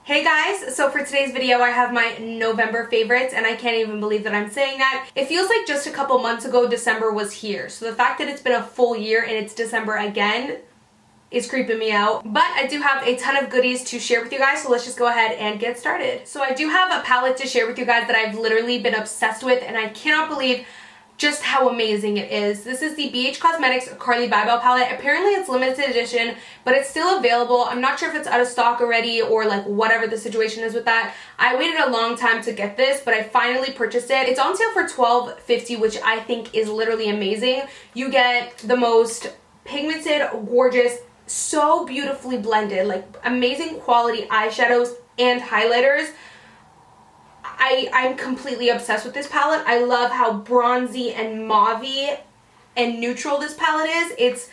Hey guys, so for today's video I have my November favorites and I can't even believe that I'm saying that. It feels like just a couple months ago December was here. So the fact that it's been a full year and it's December again is creeping me out. But I do have a ton of goodies to share with you guys, so let's just go ahead and get started. So I do have a palette to share with you guys that I've literally been obsessed with and I cannot believe just how amazing it is. This is the BH Cosmetics Carly Bybel palette. Apparently it's limited edition, but it's still available. I'm not sure if it's out of stock already or like whatever the situation is with that. I waited a long time to get this, but I finally purchased it. It's on sale for $12.50, which I think is literally amazing. You get the most pigmented, gorgeous, so beautifully blended, like amazing quality eyeshadows and highlighters. I'm completely obsessed with this palette. I love how bronzy and mauve-y and neutral this palette is. It's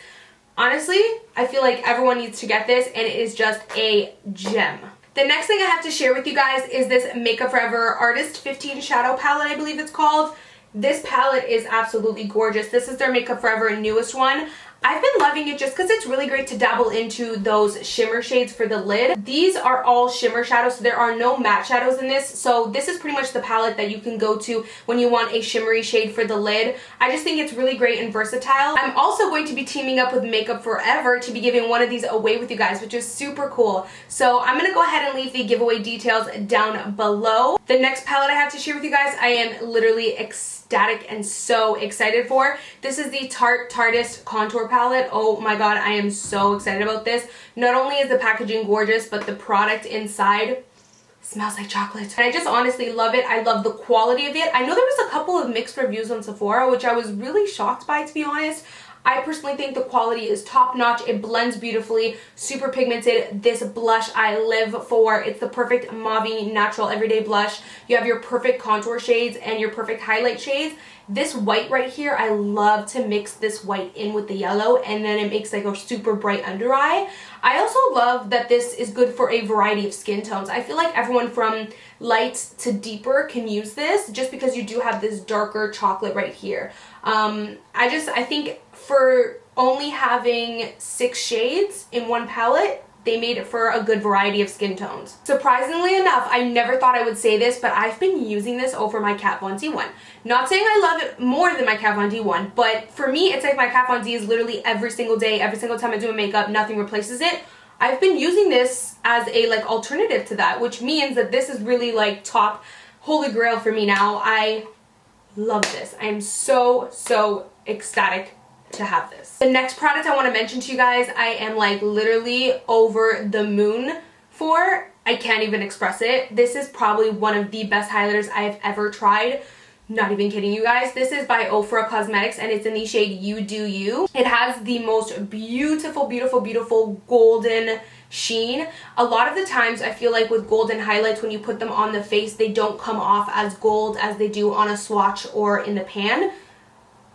honestly, I feel like everyone needs to get this and it is just a gem. The next thing I have to share with you guys is this Makeup Forever Artist 15 Shadow palette, I believe it's called. This palette is absolutely gorgeous. This is their Makeup Forever newest one. I've been loving it just because it's really great to dabble into those shimmer shades for the lid. These are all shimmer shadows, so there are no matte shadows in this. So this is pretty much the palette that you can go to when you want a shimmery shade for the lid. I just think it's really great and versatile. I'm also going to be teaming up with Makeup Forever to be giving one of these away with you guys, which is super cool. So I'm going to go ahead and leave the giveaway details down below. The next palette I have to share with you guys, I am literally ecstatic and so excited for. This is the Tarte Contour palette. Oh my god, I am so excited about this. Not only is the packaging gorgeous, but the product inside smells like chocolate. And I just honestly love it. I love the quality of it. I know there was a couple of mixed reviews on Sephora, which I was really shocked by, to be honest. I personally think the quality is top notch. It blends beautifully, super pigmented. This blush I live for. It's the perfect mauve natural everyday blush. You have your perfect contour shades and your perfect highlight shades. This white right here, I love to mix this white in with the yellow and then it makes like a super bright under eye. I also love that this is good for a variety of skin tones. I feel like everyone from light to deeper can use this just because you do have this darker chocolate right here. I think for only having 6 shades in one palette, they made it for a good variety of skin tones. Surprisingly enough, I never thought I would say this, but I've been using this over my Kat Von D one. Not saying I love it more than my Kat Von D one, but for me, it's like my Kat Von D is literally every single day, every single time I do my makeup, nothing replaces it. I've been using this as a like alternative to that, which means that this is really like top holy grail for me now. I love this. I am so ecstatic to have this. The next product I want to mention to you guys, I am like literally over the moon for. I can't even express it. This is probably one of the best highlighters I've ever tried. Not even kidding you guys. This is by Ofra Cosmetics and it's in the shade You Do You. It has the most beautiful golden sheen. A lot of the times I feel like with golden highlights, when you put them on the face, they don't come off as gold as they do on a swatch or in the pan.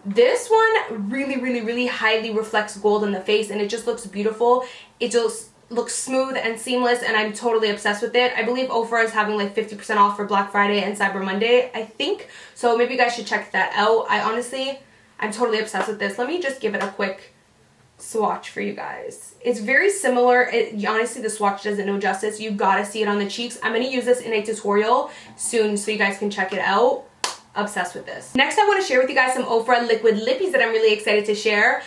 This one really highly reflects gold in the face and it just looks beautiful. It just looks smooth and seamless and I'm totally obsessed with it. I believe Ofra is having like 50% off for Black Friday and Cyber Monday, I think. So maybe you guys should check that out. I'm totally obsessed with this. Let me just give it a quick swatch for you guys. It's very similar. Honestly, the swatch doesn't do justice. You gotta see it on the cheeks. I'm gonna use this in a tutorial soon so you guys can check it out. Obsessed with this. Next, I want to share with you guys some Ofra liquid lippies that I'm really excited to share.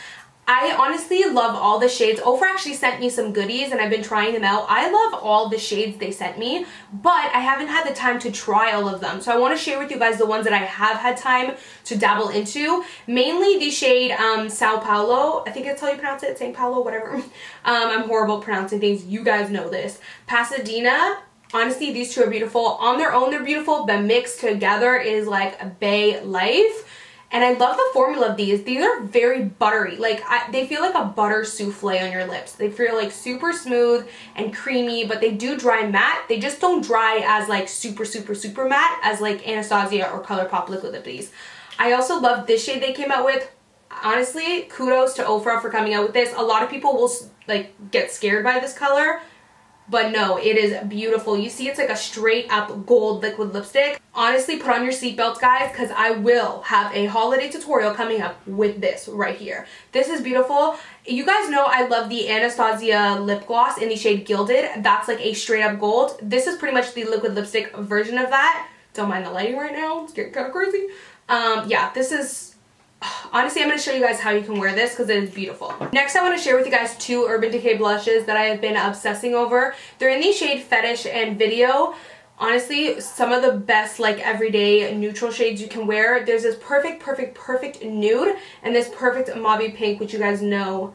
I honestly love all the shades. Ofra actually sent me some goodies and I've been trying them out. I love all the shades they sent me, but I haven't had the time to try all of them. So I want to share with you guys the ones that I have had time to dabble into. Mainly the shade Sao Paulo. I think that's how you pronounce it. St. Paulo, whatever. I'm horrible at pronouncing things. You guys know this. Pasadena. Honestly, these two are beautiful. On their own, they're beautiful, but mixed together is like a bae life. And I love the formula of these. These are very buttery. Like, they feel like a butter souffle on your lips. They feel like super smooth and creamy, but they do dry matte. They just don't dry as like super matte as like Anastasia or ColourPop liquid lippies. I also love this shade they came out with. Honestly, kudos to Ofra for coming out with this. A lot of people will like get scared by this color. but no, it is beautiful. You see it's like a straight up gold liquid lipstick. Honestly, put on your seatbelts, guys, because I will have a holiday tutorial coming up with this right here. This is beautiful. You guys know I love the Anastasia lip gloss in the shade Gilded. That's like a straight up gold. This is pretty much the liquid lipstick version of that. Don't mind the lighting right now, it's getting kind of crazy. Yeah, this is, honestly, I'm going to show you guys how you can wear this because it is beautiful. Next, I want to share with you guys two Urban Decay blushes that I have been obsessing over. They're in the shade Fetish and Video. Honestly, some of the best like everyday neutral shades you can wear. There's this perfect nude and this perfect mauve pink, which you guys know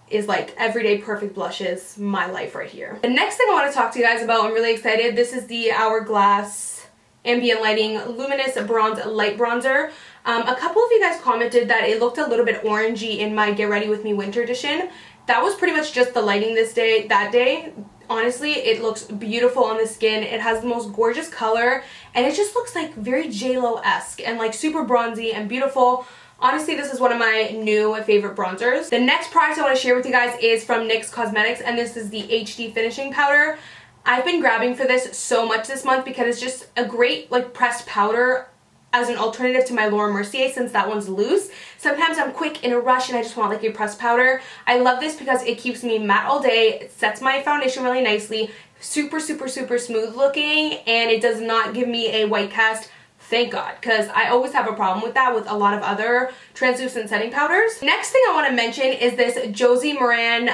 is like everyday perfect blushes, my life right here. The next thing I want to talk to you guys about, I'm really excited. This is the Hourglass Ambient Lighting Luminous Bronze Light Bronzer. A couple of you guys commented that it looked a little bit orangey in my Get Ready With Me Winter Edition. That was pretty much just the lighting that day. Honestly, it looks beautiful on the skin. It has the most gorgeous color, and it just looks like very J-Lo-esque and like super bronzy and beautiful. Honestly, this is one of my new favorite bronzers. The next product I want to share with you guys is from NYX Cosmetics, and this is the HD Finishing Powder. I've been grabbing for this so much this month because it's just a great like pressed powder as an alternative to my Laura Mercier since that one's loose. Sometimes I'm quick in a rush and I just want like a pressed powder. I love this because it keeps me matte all day. It sets my foundation really nicely. Super smooth looking, and it does not give me a white cast. Thank God, because I always have a problem with that with a lot of other translucent setting powders. Next thing I want to mention is this Josie Maran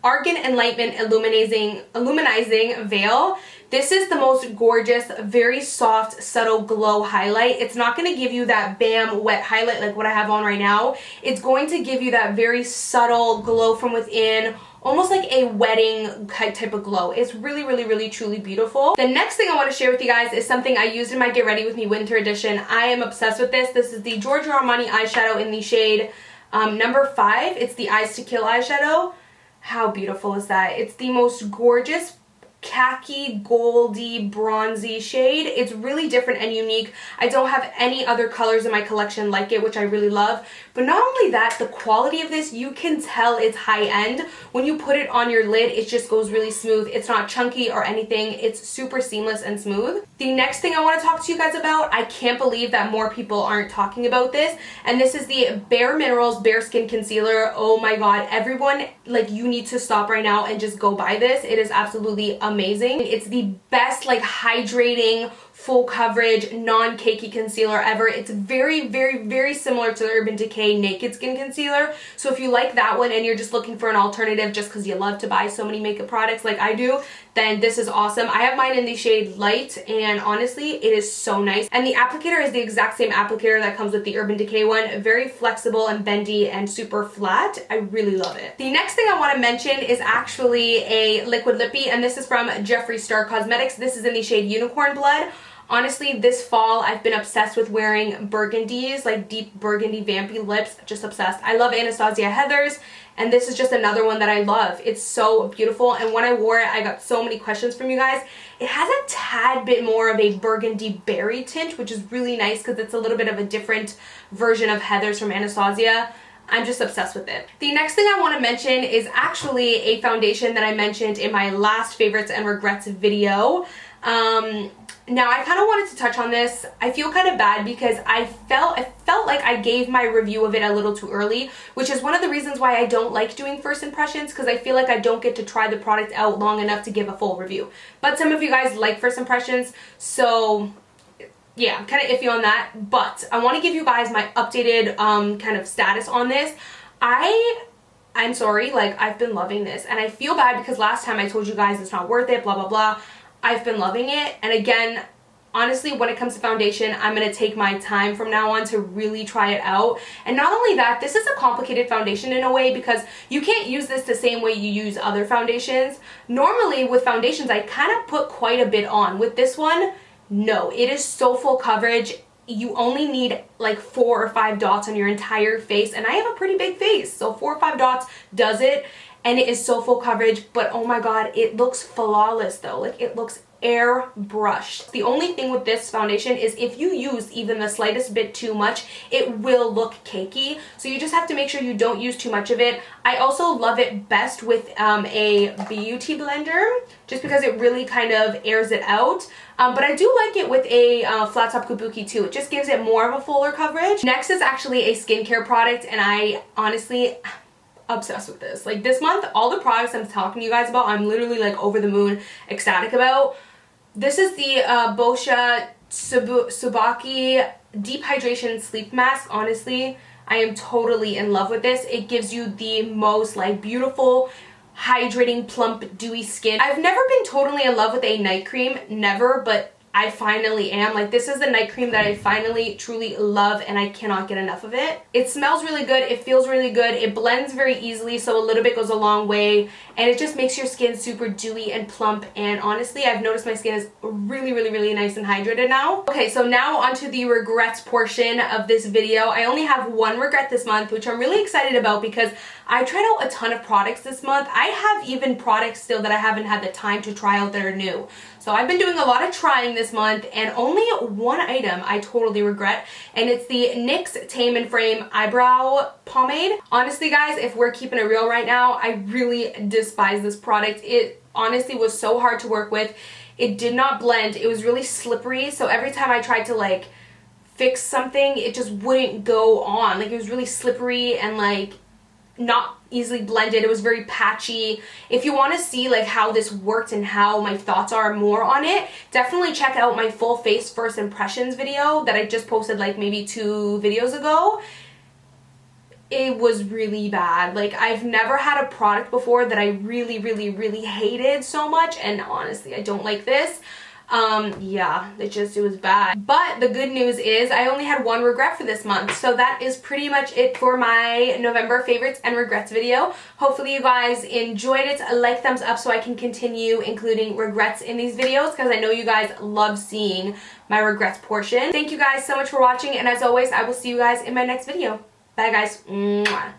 Argan Enlightenment Illuminating Veil. This is the most gorgeous, very soft, subtle glow highlight. It's not going to give you that bam wet highlight like what I have on right now. It's going to give you that very subtle glow from within, almost like a wedding type of glow. It's really truly beautiful. The next thing I want to share with you guys is something I used in my Get Ready With Me Winter Edition. I am obsessed with this. This is the Giorgio Armani eyeshadow in the shade number 5. It's the Eyes to Kill eyeshadow. How beautiful is that? It's the most gorgeous khaki, goldy, bronzy shade. It's really different and unique. I don't have any other colors in my collection like it, which I really love. But not only that, the quality of this, you can tell it's high end. When you put it on your lid, it just goes really smooth. It's not chunky or anything. It's super seamless and smooth. The next thing I want to talk to you guys about, I can't believe that more people aren't talking about this, and this is the Bare Minerals Bare Skin Concealer. Oh my god, everyone, like, you need to stop right now and just go buy this. It is absolutely amazing. It's the best like hydrating, full coverage, non-cakey concealer ever. It's very similar to the Urban Decay Naked Skin Concealer. So if you like that one and you're just looking for an alternative just because you love to buy so many makeup products like I do, then this is awesome. I have mine in the shade Light, and honestly, it is so nice. And the applicator is the exact same applicator that comes with the Urban Decay one. Very flexible and bendy and super flat. I really love it. The next thing I want to mention is actually a liquid lippy, and this is from Jeffree Star Cosmetics. This is in the shade Unicorn Blood. Honestly, this fall, I've been obsessed with wearing burgundies, like deep burgundy vampy lips. Just obsessed. I love Anastasia Heather's, and this is just another one that I love. It's so beautiful, and when I wore it, I got so many questions from you guys. It has a tad bit more of a burgundy berry tint, which is really nice because it's a little bit of a different version of Heather's from Anastasia. I'm just obsessed with it. The next thing I want to mention is actually a foundation that I mentioned in my last favorites and regrets video. Now I kind of wanted to touch on this. I feel kind of bad because I felt like I gave my review of it a little too early, which is one of the reasons why I don't like doing first impressions, because I feel like I don't get to try the product out long enough to give a full review. But some of you guys like first impressions, so yeah, I'm kind of iffy on that. But I want to give you guys my updated kind of status on this. I'm sorry, like, I've been loving this, and I feel bad because last time I told you guys it's not worth it, blah blah blah. I've been loving it, and again, honestly, when it comes to foundation, I'm going to take my time from now on to really try it out. And not only that, this is a complicated foundation in a way because you can't use this the same way you use other foundations. Normally with foundations, I kind of put quite a bit on. With this one, no, it is so full coverage. You only need like 4 or 5 dots on your entire face, and I have a pretty big face, so 4 or 5 dots does it. and it is so full coverage, but oh my god, it looks flawless though. Like, it looks airbrushed. The only thing with this foundation is if you use even the slightest bit too much, it will look cakey. So you just have to make sure you don't use too much of it. I also love it best with a beauty blender, just because it really kind of airs it out. But I do like it with a flat top kabuki too. It just gives it more of a fuller coverage. Next is actually a skincare product, and I honestly obsessed with this. Like, this month, all the products I'm talking to you guys about, I'm literally like over the moon ecstatic about. This is the Boscia Subaki Deep Hydration Sleep Mask. Honestly, I am totally in love with this. It gives you the most like beautiful, hydrating, plump, dewy skin. I've never been totally in love with a night cream, never, but I finally am. Like, this is the night cream that I finally truly love, and I cannot get enough of it. It smells really good, it feels really good, it blends very easily, so a little bit goes a long way, and it just makes your skin super dewy and plump. And honestly, I've noticed my skin is really nice and hydrated now. Okay, so now onto the regrets portion of this video. I only have one regret this month, which I'm really excited about because I tried out a ton of products this month. I have even products still that I haven't had the time to try out that are new. So I've been doing a lot of trying this month, and only one item I totally regret, and it's the NYX Tame and Frame Eyebrow Pomade. Honestly guys, if we're keeping it real right now, I really despise this product. It honestly was so hard to work with. It did not blend. It was really slippery, so every time I tried to like fix something, it just wouldn't go on. Like, it was really slippery and like not easily blended. It was very patchy. If you want to see like how this worked and how my thoughts are more on it, definitely check out my full face first impressions video that I just posted like maybe 2 videos ago. It was really bad. Like, I've never had a product before that I really hated so much, and honestly, I don't like this. Yeah, it was bad. But the good news is I only had one regret for this month. So that is pretty much it for my November favorites and regrets video. Hopefully you guys enjoyed it. A like, thumbs up so I can continue including regrets in these videos, because I know you guys love seeing my regrets portion. Thank you guys so much for watching, and as always, I will see you guys in my next video. Bye guys. Mwah.